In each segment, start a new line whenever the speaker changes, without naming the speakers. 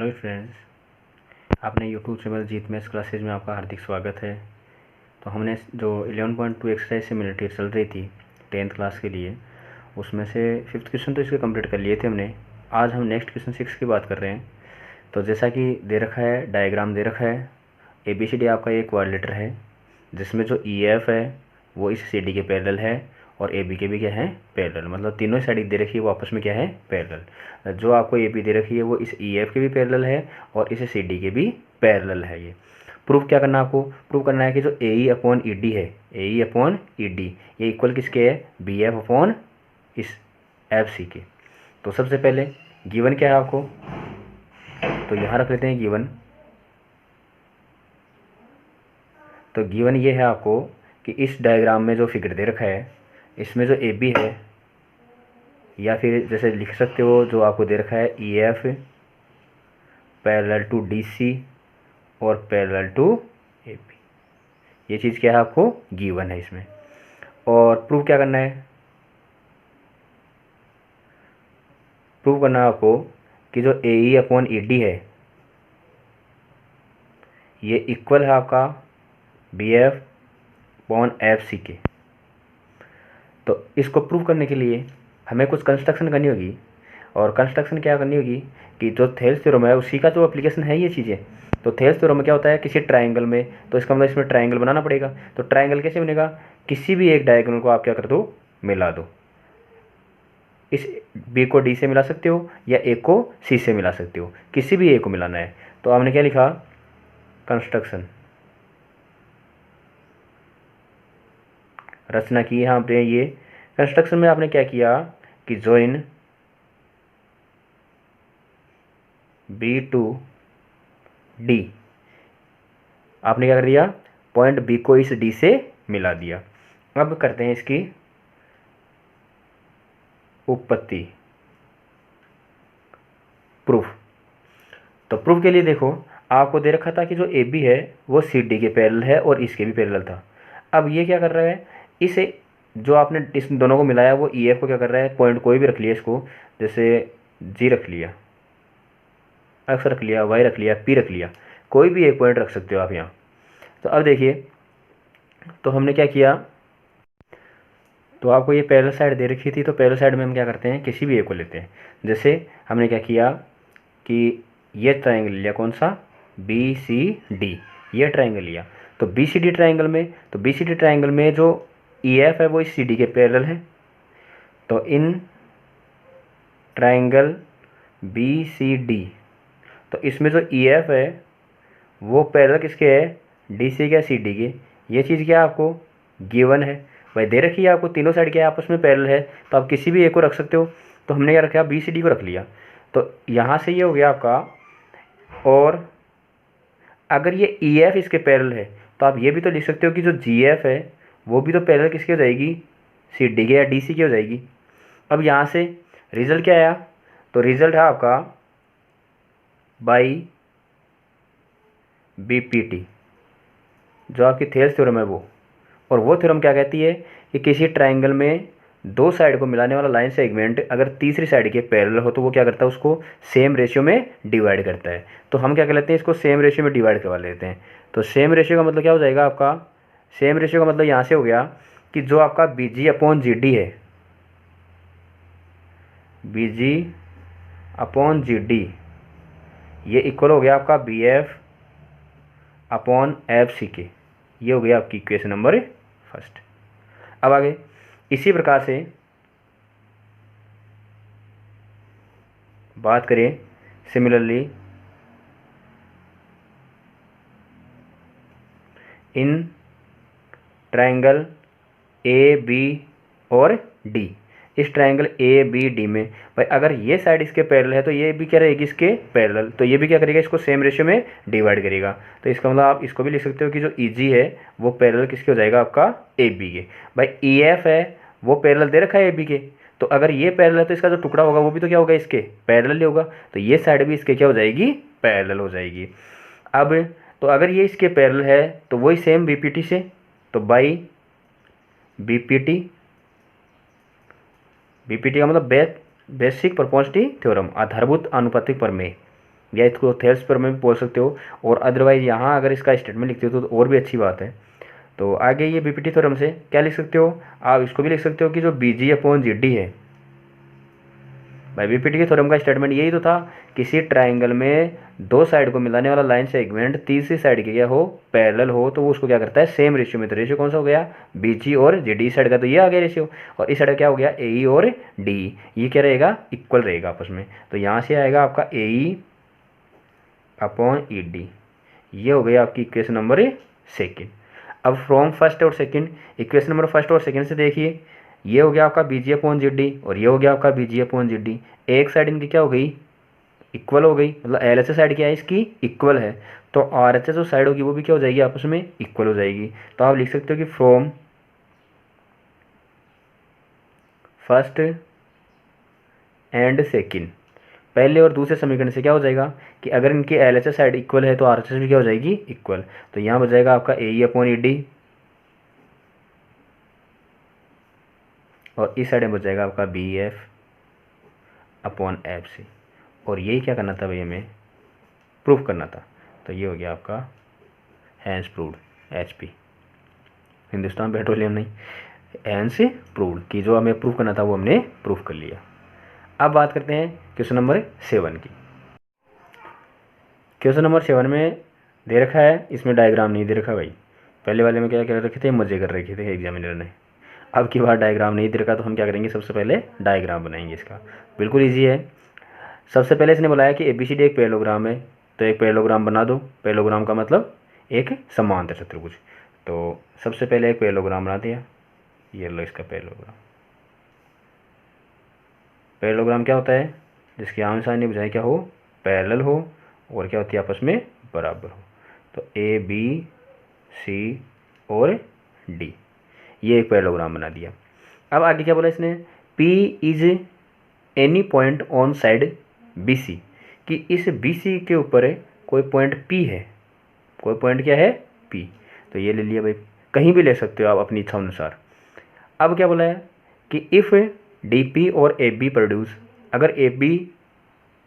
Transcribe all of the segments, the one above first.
Hello friends, आपने YouTube channel जीत maths classes में आपका हार्दिक स्वागत है। तो हमने जो 11.2 एक्सरसाइज सिमिलरिटी चल रही थी 10th क्लास के लिए, उसमें से 5th क्वेश्चन तो इसके कंप्लीट कर लिए थे हमने। आज हम नेक्स्ट क्वेश्चन 6 की बात कर रहे हैं। तो जैसा कि दे रखा है, डायग्राम दे रखा है, ABCD आपका एक क्वाड्रिलेटर है जिसमें जो EF है वो इस CD के पैरेलल है और AB के भी क्या है, पैरेलल। मतलब तीनों साइड दे रखी है वो आपस में क्या है, पैरेलल। जो आपको AB दे रखी है वो इस EF के भी पैरेलल है और इस CD के भी पैरेलल है। ये प्रूफ क्या करना है आपको? प्रूफ करना है कि जो AE अपॉन ED है, AE अपॉन ED ये इक्वल किसके है, BF अपॉन इस FC के। तो सबसे पहले गिवन क्या है आपको, तो यहाँ रख लेते हैं गिवन। तो गिवन ये है आपको कि इस डायग्राम में जो फिगर दे रखा है इसमें जो AB है, या फिर जैसे लिख सकते हो जो आपको दे रखा है EF पैरेलल टू DC और पैरेलल टू AB, ये चीज़ क्या है आपको गिवन है इसमें। और प्रूव क्या करना है, प्रूव करना है आपको कि जो AE अपॉन ED है ये इक्वल है आपका BF अपॉन FC के। तो इसको प्रूव करने के लिए हमें कुछ कंस्ट्रक्शन करनी होगी, और कंस्ट्रक्शन क्या करनी होगी कि जो थेल्स थ्योरम है उसी का जो एप्लीकेशन है ये चीज़ें। तो थेल्स थ्योरम में क्या होता है, किसी ट्राइंगल में, तो इसका मतलब इसमें ट्राइंगल बनाना पड़ेगा। तो ट्राइंगल कैसे बनेगा, किसी भी एक डायगोनल को आप क्या कर दो, मिला दो। इस B को D से मिला सकते हो या A को C से मिला सकते हो, किसी भी A को मिलाना है। तो आपने क्या लिखा, कंस्ट्रक्शन रचना की यहाँ पे। ये कंस्ट्रक्शन में आपने क्या किया कि जॉइन B टू D, आपने क्या कर दिया, पॉइंट B को इस D से मिला दिया। अब करते हैं इसकी उत्पत्ति, प्रूफ। तो प्रूफ के लिए देखो, आपको दे रखा था कि जो AB है वो CD के पैरेलल है और इसके भी पैरेलल था। अब ये क्या कर रहा है, इसे जो आपने इस दोनों को मिलाया वो EF को क्या कर रहा है, पॉइंट कोई भी रख लिया, इसको जैसे G रख लिया, X रख लिया, Y रख लिया, P रख लिया, कोई भी एक पॉइंट रख सकते हो आप यहाँ। तो अब देखिए, तो हमने क्या किया, तो आपको ये पैरेलल साइड दे रखी थी, तो पैरेलल साइड में हम क्या करते हैं, किसी भी एक को लेते हैं। जैसे हमने क्या किया कि ये ट्राइंगल लिया, कौन सा, BCD, ये ट्राइंगल लिया। तो BCD ट्राइंगल में, तो BCD ट्राइंगल में जो EF है वो इस CD के पैरेलल है। तो इन ट्राइंगल BCD, तो इसमें जो EF है वो पैरेलल किसके है, DC के, CD के। ये चीज़ क्या आपको गिवन है भाई, दे रखी है आपको, तीनों साइड क्या है, आपस में पैरेलल है, तो आप किसी भी एक को रख सकते हो। तो हमने क्या रखा, BCD को रख लिया। तो यहाँ से ये हो गया आपका, और अगर ये EF इसके पैरेलल है तो आप ये भी तो लिख सकते हो कि जो GF है वो भी तो पैरेलल किसकी हो जाएगी, CD के या DC की हो जाएगी। अब यहाँ से रिजल्ट क्या आया, तो रिजल्ट है आपका बाई BPT, जो आपकी थेल्स थ्योरम है वो। और वो थ्योरम क्या कहती है कि किसी ट्राइंगल में दो साइड को मिलाने वाला लाइन सेगमेंट अगर तीसरी साइड के पैरेलल हो तो वो क्या करता है, उसको सेम रेशियो में डिवाइड करता है। तो हम क्या कर लेते हैं, इसको सेम रेशियो में डिवाइड करवा लेते हैं। तो सेम रेशियो का मतलब क्या हो जाएगा आपका, सेम रेशियो का मतलब यहाँ से हो गया कि जो आपका BG अपॉन GD है, BG अपॉन GD ये इक्वल हो गया आपका BF अपॉन FC के। ये हो गया आपकी इक्वेशन नंबर फर्स्ट। अब आगे इसी प्रकार से बात करें, सिमिलरली इन ट्राइंगल AB और D, इस ट्राइंगल ABD में भाई अगर ये साइड इसके पैरेलल है तो ये भी क्या रहेगी, इसके पैरेलल, तो ये भी क्या करेगा, इसको सेम रेशियो में डिवाइड करेगा। तो इसका मतलब आप इसको भी लिख सकते हो कि जो EG है वो पैरेलल किसके हो जाएगा, आपका AB के। भाई EF है वो पैरेलल दे रखा है AB के, तो अगर ये पैरेलल है तो इसका जो टुकड़ा होगा वो भी तो क्या होगा, इसके पैरेलल ही होगा। तो ये साइड भी इसके क्या हो जाएगी, पैरेलल हो जाएगी। अब तो अगर ये इसके पैरेलल है तो वही सेम BPT से, तो बाई BPT, BPT का मतलब बेसिक प्रोपोर्शनलिटी थ्योरम, आधारभूत आनुपातिक प्रमेय। या इसको थेल्स पर में भी बोल सकते हो, और अदरवाइज यहाँ अगर इसका स्टेटमेंट लिखते हो तो और भी अच्छी बात है। तो आगे ये बीपीटी थ्योरम से क्या लिख सकते हो, आप इसको भी लिख सकते हो कि जो बीजी अपॉन जीडी है, भाई बीपीटी के थ्योरम का स्टेटमेंट यही तो था, किसी ट्राइंगल में दो साइड को मिलाने वाला लाइन सेगमेंट तीसरी साइड के क्या हो, पैरेलल हो, तो वो उसको क्या करता है, सेम रेशियो में। तो रेशियो कौन सा हो गया, बीजी और जीडी। इस साइड का तो ये आ गया रेशियो, और इस साइड का क्या हो गया, ए और डी। ये क्या रहेगा, इक्वल रहेगा आपस में। तो यहाँ से आएगा आपका ए अपॉन ई डी। ये हो गया आपकी इक्वेशन नंबर सेकेंड। अब फ्रॉम फर्स्ट और सेकंड, इक्वेशन नंबर फर्स्ट और सेकंड से देखिए, ये हो गया आपका बीजी अपॉन जी डी और ये हो गया आपका बीजी अपॉन जी डी। एक साइड इनकी क्या हो गई, इक्वल हो गई, मतलब एल एच साइड क्या है इसकी, इक्वल है। तो आर एच जो साइड होगी वो भी क्या हो जाएगी, आपस में इक्वल हो जाएगी। तो आप लिख सकते हो कि फ्रॉम फर्स्ट एंड सेकंड, पहले और दूसरे समीकरण से क्या हो जाएगा कि अगर इनकी एल एच साइड इक्वल है तो आर एच भी क्या हो जाएगी, इक्वल। तो यहाँ बच जाएगा आपका ए अपॉन ई डी, और इस साइड में बच जाएगा आपका B F upon F C. और यही क्या करना था भाई, हमें प्रूफ करना था। तो ये हो गया आपका hence proved, H P, Hindustan Petroleum नहीं, हैंस प्रूव्ड कि जो हमें प्रूफ करना था वो हमने प्रूफ कर लिया। अब बात करते हैं क्वेश्चन नंबर 7 की। क्वेश्चन नंबर 7 में दे रखा है, इसमें डायग्राम नहीं दे रखा भाई। पहले वाले में क्या कर रखे थे, मजे कर रखे थे एग्जामिनर ने। अब की बार डायग्राम नहीं दे रखा, तो हम क्या करेंगे, सबसे पहले डायग्राम बनाएंगे इसका। बिल्कुल ईजी है। सबसे पहले इसने बुलाया कि एबीसीडी एक पैरेललोग्राम है, तो एक पैरेललोग्राम बना दो। पैरेललोग्राम का मतलब एक समांतर चतुर्भुज। तो सबसे पहले एक पैरेललोग्राम बना दिया, ये लो इसका पैरेललोग्राम। पैरेललोग्राम क्या होता है, जिसकी आम साइन बुझाई क्या हो, पैरेलल हो, और क्या होती है, आपस में बराबर हो। तो ए बी सी और डी, ये एक पैरेललोग्राम बना दिया। अब आगे क्या बोला इसने, P is any point on side BC, कि इस BC के ऊपर कोई पॉइंट P है, कोई पॉइंट क्या है, P। तो ये ले लिया भाई, कहीं भी ले सकते हो आप अपनी इच्छा अनुसार। अब क्या बोला है कि इफ़ DP और AB प्रोड्यूस, अगर AB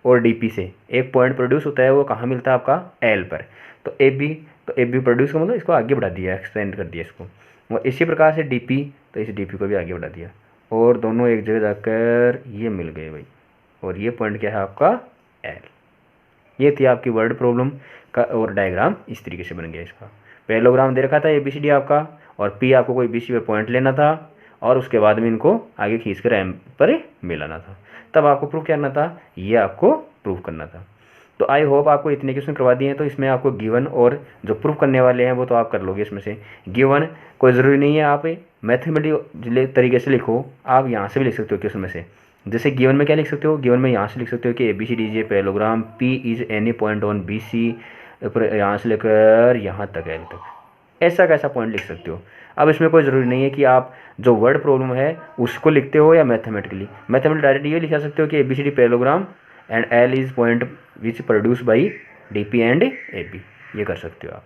और DP से एक पॉइंट प्रोड्यूस होता है, वो कहाँ मिलता है आपका, L पर। तो AB प्रोड्यूस का मतलब इसको आगे बढ़ा दिया, एक्सटेंड कर दिया इसको। और इसी प्रकार से DP, तो इस DP को भी आगे बढ़ा दिया, और दोनों एक जगह जाकर ये मिल गए भाई। और ये पॉइंट क्या है आपका, L। ये थी आपकी वर्ड प्रॉब्लम का, और डायग्राम इस तरीके से बन गया इसका। पैरेललोग्राम दे रखा था ABCD आपका, और P आपको कोई BC पे पॉइंट लेना था, और उसके बाद में इनको आगे खींच कर M पर मिलाना था। तब आपको प्रूफ करना था, ये आपको प्रूफ करना था। तो आई होप आपको इतने क्वेश्चन करवा दिए हैं। तो इसमें आपको गिवन और जो प्रूफ करने वाले हैं वो तो आप कर लोगे। इसमें से गिवन कोई ज़रूरी नहीं है आप मैथमेटिकल तरीके से लिखो, आप यहाँ से भी लिख सकते हो क्वेश्चन में से। जैसे गिवन में क्या लिख सकते हो, गिवन में यहाँ से लिख सकते हो कि ABCD is a parallelogram, P is any point on BC, यहाँ से लेकर यहाँ तक L तक, ऐसा कैसा पॉइंट लिख सकते हो। अब इसमें कोई ज़रूरी नहीं है कि आप जो वर्ड प्रॉब्लम है उसको लिखते हो या मैथमेटिकली डायरेक्ट ये लिखा सकते हो कि ABCD parallelogram and L is point which produce by DP and AB, ये कर सकते हो आप,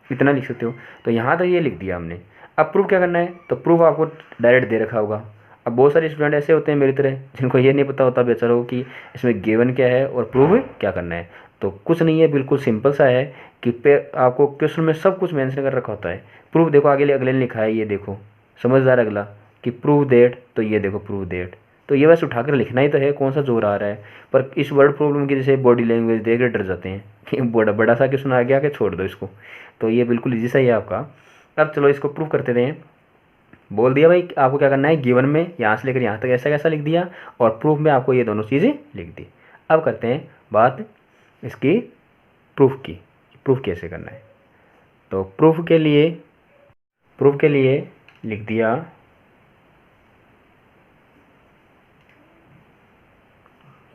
इतना लिख सकते हो। तो यहाँ तक ये लिख दिया हमने। अब प्रूफ क्या करना है, तो प्रूफ आपको डायरेक्ट दे रखा होगा। अब बहुत सारे स्टूडेंट ऐसे होते हैं मेरी तरह, जिनको ये नहीं पता होता बेचारों कि इसमें गिवन क्या है और प्रूफ क्या करना है। तो कुछ नहीं है, बिल्कुल सिंपल सा है कि आपको क्वेश्चन में सब कुछ मेंशन कर रखा होता है। प्रूफ देखो अगले ने लिखा है, ये देखो समझदार अगला कि प्रूव देट, तो ये देखो प्रूव देट। तो ये बस उठाकर लिखना ही तो है, कौन सा जोर आ रहा है। पर इस वर्ड प्रॉब्लम की जैसे बॉडी लैंग्वेज देख कर डर जाते हैं कि बड़ा बड़ा सा क्वेश्चन आ गया कि छोड़ दो इसको। तो ये बिल्कुल ईजी सा ही है आपका। अब चलो इसको प्रूव करते हैं। बोल दिया भाई आपको क्या करना है, गिवन में यहाँ से लेकर यहाँ तक ऐसा कैसा लिख दिया, और प्रूफ में आपको ये दोनों चीज़ें लिख दी। अब करते हैं बात इसकी प्रूफ की, प्रूफ कैसे करना है। तो प्रूफ के लिए लिख दिया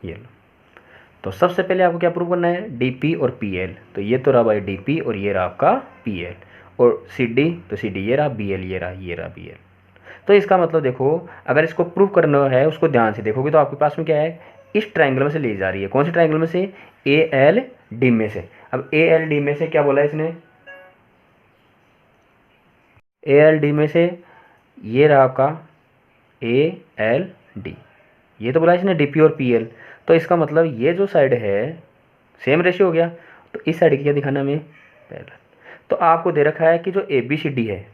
ये लो। तो सबसे पहले आपको क्या प्रूव करना है, DP और PL। तो ये तो रहा भाई DP और ये रहा आपका PL, और CD, तो CD ये रहा, BL ये रहा BL। तो इसका मतलब देखो, अगर इसको प्रूव करना है उसको ध्यान से देखोगे तो आपके पास में क्या है, इस ट्रायंगल में से ले जा रही है। कौन से ट्रायंगल में से, ALD में से। अब ALD में से क्या बोला है इसने, ALD में से ये रहा आपका ALD, ये तो बोला इसने DP और PL। तो इसका मतलब ये जो साइड है सेम रेशियो हो गया। तो इस साइड की क्या दिखाना हमें, पैरेलल। तो आपको दे रखा है कि जो ए बी सी डी है,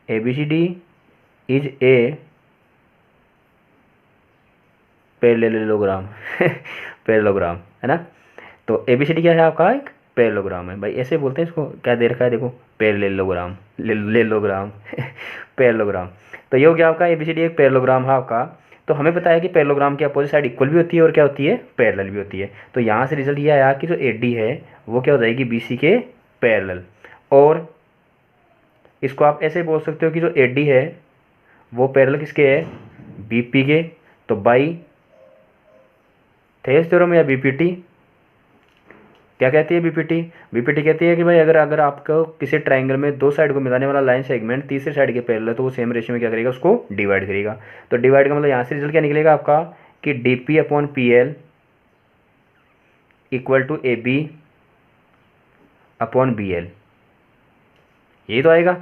A B C D is a parallelogram parallelogram है ना। तो ए बी सी डी क्या है आपका, एक पैरेललोग्राम है भाई, ऐसे बोलते हैं इसको। क्या दे रखा है देखो, पैरेललोग्राम, लेलोग्राम पैरेललोग्राम। तो ये हो गया आपका ए बी सी डी एक पैरेललोग्राम है आपका। तो हमें पता है कि पैरेललोग्राम की अपोजिट साइड इक्वल भी होती है और क्या होती है, पैरेलल भी होती है। तो यहाँ से रिजल्ट ये आया कि जो ए डी है वो क्या हो जाएगी, बी सी के पैरेलल। और इसको आप ऐसे बोल सकते हो कि जो ए डी है वो पैरेलल किसके है, बी पी के। तो बाई थेल्स थ्योरम या बीपीटी क्या कहती है, बीपीटी, बीपीटी कहती है कि भाई अगर अगर आपको किसी ट्रायंगल में दो साइड को मिलाने वाला लाइन सेगमेंट तीसरे साइड के पैरेलल है तो वो सेम रेशियो में क्या करेगा, उसको डिवाइड करेगा। तो डिवाइड का मतलब यहाँ से रिजल्ट क्या निकलेगा आपका कि D P upon P L equal to A B upon B L, यही तो आएगा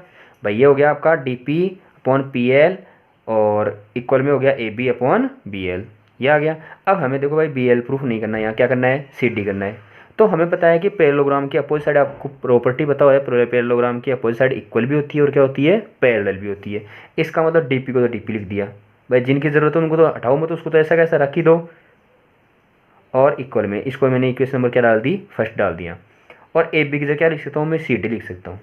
भाई। ये हो गया आपका D P upon P L और इक्वल में हो गया A B upon B L, ये आ गया। अब हमें देखो भाई बी एल प्रूफ नहीं करना है, यहाँ क्या करना है, सी डी करना है। तो हमें पता है कि पैरेललोग्राम की अपोजिट साइड, आपको प्रॉपर्टी पता है पैरेललोग्राम की अपोजिट साइड इक्वल भी होती है और क्या होती है, पैरेलल भी होती है। इसका मतलब डीपी को तो डीपी लिख दिया भाई, जिनकी ज़रूरत है उनको तो हटाओ मत, उसको तो ऐसा कैसा रख ही दो। और इक्वल में इसको मैंने इक्वेशन नंबर क्या डाल दी, फर्स्ट डाल दिया। और ए बी की जगह क्या लिख सकता हूँ मैं, सी डी लिख सकता हूँ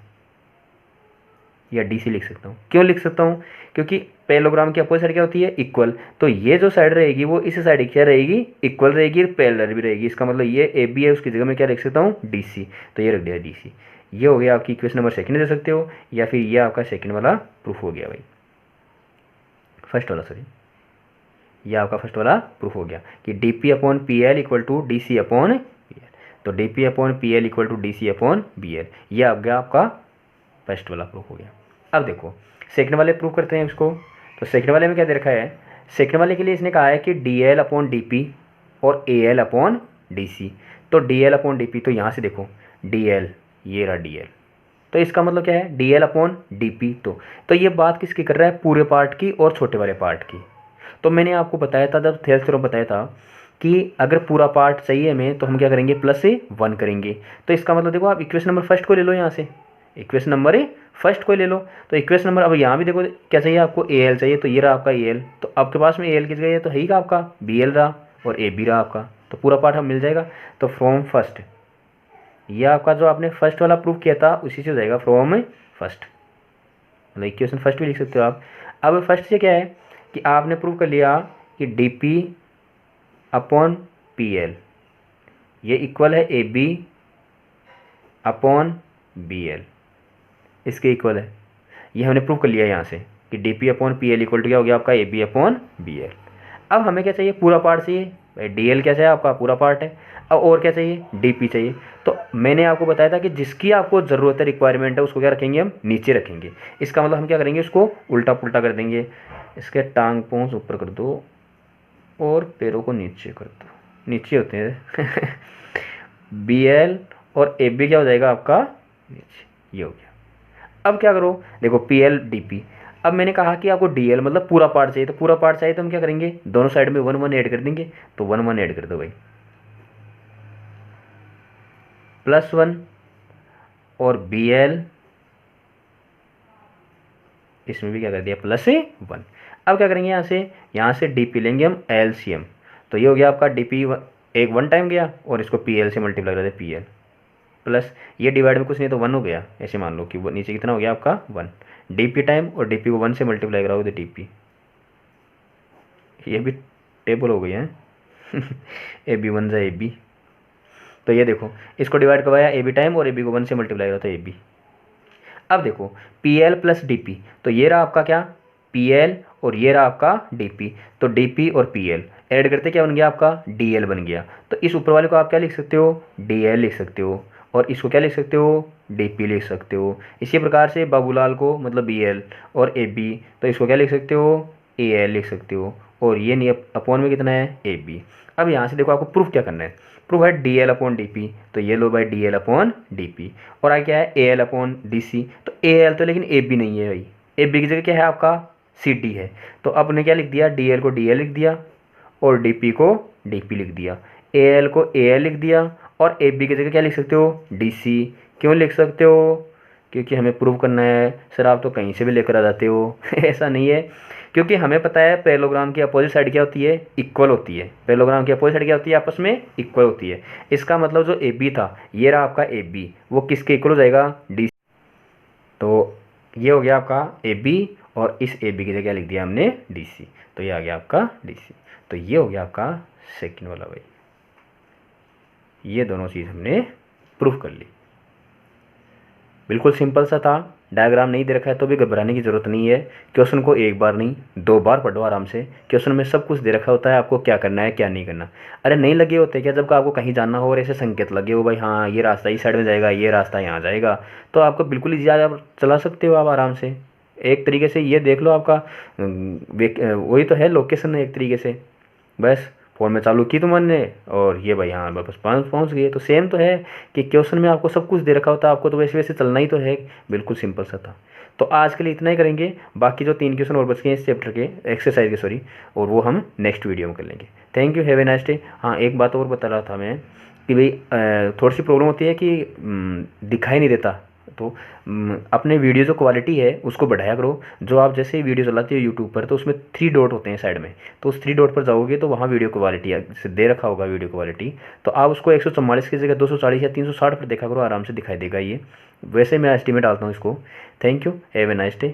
या डी सी लिख सकता हूँ। क्यों लिख सकता हूँ, क्योंकि पैरेललोग्राम की अपोजिट साइड क्या होती है, इक्वल। तो ये जो साइड रहेगी वो इस साइड क्या रहेगी, इक्वल रहेगी और पैरेलल भी रहेगी। इसका मतलब ये ए बी है, उसकी जगह मैं क्या लिख सकता हूँ, डी सी। तो ये रख दिया डी सी। ये हो गया आपकी इक्वेशन नंबर सेकंड दे सकते हो, या फिर ये आपका सेकंड वाला प्रूफ हो गया भाई, फर्स्ट वाला सॉरी, ये आपका फर्स्ट वाला प्रूफ हो गया कि D P upon P L equal to D C upon B L. तो D P upon P L equal to D C upon B L, ये आ गया आपका फर्स्ट वाला प्रूफ हो गया। अब देखो सेकंड वाले प्रूफ करते हैं इसको। तो सेकंड वाले में क्या दे रखा है, सेकंड वाले के लिए इसने कहा है कि D L upon D P और A L upon D C. तो D L upon D P, तो यहाँ से देखो डी एल, ये रहा डी एल, तो इसका मतलब क्या है, D L upon D P. तो ये बात किसकी कर रहा है, पूरे पार्ट की और छोटे वाले पार्ट की। तो मैंने आपको बताया था जब थेल्स थ्योरम बताया था कि अगर पूरा पार्ट चाहिए हमें तो हम क्या करेंगे, प्लस से 1 करेंगे। तो इसका मतलब देखो आप इक्वेशन नंबर फर्स्ट को ले लो, यहाँ से इक्वेशन नंबर फर्स्ट को ले लो। तो इक्वेशन नंबर, अब यहाँ भी देखो क्या चाहिए आपको, ए एल चाहिए। तो ये रहा आपका ए एल, तो आपके पास में ए एल की जगह तो है ही का आपका बी एल रहा और ए बी रहा आपका, तो पूरा पार्ट हम मिल जाएगा। तो फ्रॉम फर्स्ट, ये आपका जो आपने फर्स्ट वाला प्रूफ किया था उसी से हो जाएगा, फ्रॉम फर्स्ट, मतलब इक्वेशन फर्स्ट भी लिख सकते हो आप। अब फर्स्ट से क्या है कि आपने प्रूव कर लिया कि D P upon P L ये इक्वल है A B upon B L, इसके इक्वल है। ये हमने प्रूव कर लिया यहाँ से कि D P upon P L equal to क्या हो गया आपका, A B upon B L. अब हमें क्या चाहिए, पूरा पार्ट चाहिए भाई, डी एल क्या चाहिए आपका, पूरा पार्ट है। अब और क्या चाहिए, डी पी चाहिए। तो मैंने आपको बताया था कि जिसकी आपको ज़रूरत है, रिक्वायरमेंट है, उसको क्या रखेंगे हम, नीचे रखेंगे। इसका मतलब हम क्या करेंगे, उसको उल्टा पुल्टा कर देंगे। इसके टांग पोंछ ऊपर कर दो और पैरों को नीचे कर दो, नीचे होते हैं बी एल और ए बी क्या हो जाएगा आपका नीचे, ये हो गया। अब क्या करो, देखो पी एल डी पी। अब मैंने कहा कि आपको डी एल मतलब पूरा पार्ट चाहिए, तो पूरा पार्ट चाहिए तो हम क्या करेंगे, दोनों साइड में 1 1 ऐड कर देंगे। तो 1 1 ऐड कर दो भाई, +1 और बी एल इसमें भी क्या कर दिया, +1। अब क्या करेंगे, यहाँ से डी पी लेंगे हम एलसीएम। तो ये हो गया आपका डी पी, एक 1 टाइम गया और इसको पी एल से मल्टीप्लाई कर देते, पी एल प्लस ये डिवाइड में कुछ नहीं तो 1 हो गया। ऐसे मान लो कि वो नीचे कितना हो गया आपका 1, डी पी टाइम और डी पी को 1 से मल्टीप्लाई कराओ तो डी पी, ये भी टेबल हो गई है ए बी 1 जा ए बी। तो ये देखो इसको डिवाइड करवाया ए बी टाइम और ए बी को 1 से मल्टीप्लाई करा तो ए बी। अब देखो P L plus D P, तो ये रहा आपका क्या, पी एल और ये रहा आपका डी पी। तो डी पी और पी एल ऐड करते क्या बन गया आपका, डी एल बन गया। तो इस ऊपर वाले को आप क्या लिख सकते हो, डी एल लिख सकते हो, और इसको क्या लिख सकते हो, डी पी लिख सकते हो। इसी प्रकार से बाबूलाल को मतलब बी एल और ए बी, तो इसको क्या लिख सकते हो, ए एल लिख सकते हो। और ये नहीं अपॉन में कितना है, ए बी। अब यहाँ से देखो आपको प्रूफ क्या करना है, प्रूफ है D L upon D P, तो ये लो भाई D L upon D P. और आगे क्या है, A L upon D C. तो ए एल तो लेकिन ए बी नहीं है भाई, ए बी की जगह क्या है आपका सी डी है। तो अब ने क्या लिख दिया, डी एल को डी एल लिख दिया और डी पी को डी पी लिख दिया। ए एल को ए एल लिख दिया और ए बी की जगह क्या लिख सकते हो, डी सी। क्यों लिख सकते हो, क्योंकि हमें प्रूव करना है। सर आप तो कहीं से भी लेकर आ जाते हो ऐसा नहीं है, क्योंकि हमें पता है पैरेललोग्राम की अपोजिट साइड क्या होती है, इक्वल होती है। पैरेललोग्राम की अपोजिट साइड क्या होती है, आपस में इक्वल होती है। इसका मतलब जो ए बी था, ये रहा आपका ए बी, वो किसके इक्वल हो जाएगा, डी। तो ये हो गया आपका ए बी और इस ए बी की जगह लिख दिया हमने डी सी, तो ये आ गया आपका डी सी। तो ये हो गया आपका सेकंड वाला भाई, ये दोनों चीज़ हमने प्रूफ कर ली। बिल्कुल सिंपल सा था, डायग्राम नहीं दे रखा है तो भी घबराने की ज़रूरत नहीं है। क्वेश्चन को एक बार नहीं 2 बार पढ़ो आराम से, क्वेश्चन में सब कुछ दे रखा होता है आपको क्या करना है क्या नहीं करना। अरे नहीं लगे होते क्या, जब आपको कहीं जाना हो और ऐसे संकेत लगे हो भाई हाँ ये रास्ता इस साइड में जाएगा, ये रास्ता यहाँ जाएगा, तो आपको बिल्कुल ईजी आप चला सकते हो आप आराम से। एक तरीके से ये देख लो आपका वही तो है लोकेशन है एक तरीके से, बस फ़ोन में चालू की तुमने और ये भाई हाँ बस पहुँच गए। तो सेम तो है कि क्वेश्चन में आपको सब कुछ दे रखा होता है, आपको तो वैसे वैसे चलना ही तो है। बिल्कुल सिंपल सा था। तो आज के लिए इतना ही करेंगे, बाकी जो 3 क्वेश्चन और बच गए इस चैप्टर के एक्सरसाइज के सॉरी, और वो हम नेक्स्ट वीडियो में कर लेंगे। Thank you, have a nice day. हाँ एक बात और बता रहा था मैं कि भाई थोड़ी सी प्रॉब्लम होती है कि दिखाई नहीं देता, तो अपने वीडियो जो क्वालिटी है उसको बढ़ाया करो। जो आप जैसे वीडियो चलाते हो यूट्यूब पर तो उसमें 3 डॉट होते हैं साइड में, तो उस 3 डॉट पर जाओगे तो वहाँ वीडियो क्वालिटी से दे रखा होगा वीडियो क्वालिटी, तो आप उसको 144 की जगह 240 या 360 पर देखा करो, आराम से दिखाई देगा ये। वैसे मैं एस्टीमेट डालता हूँ इसको। Thank you, have a nice day.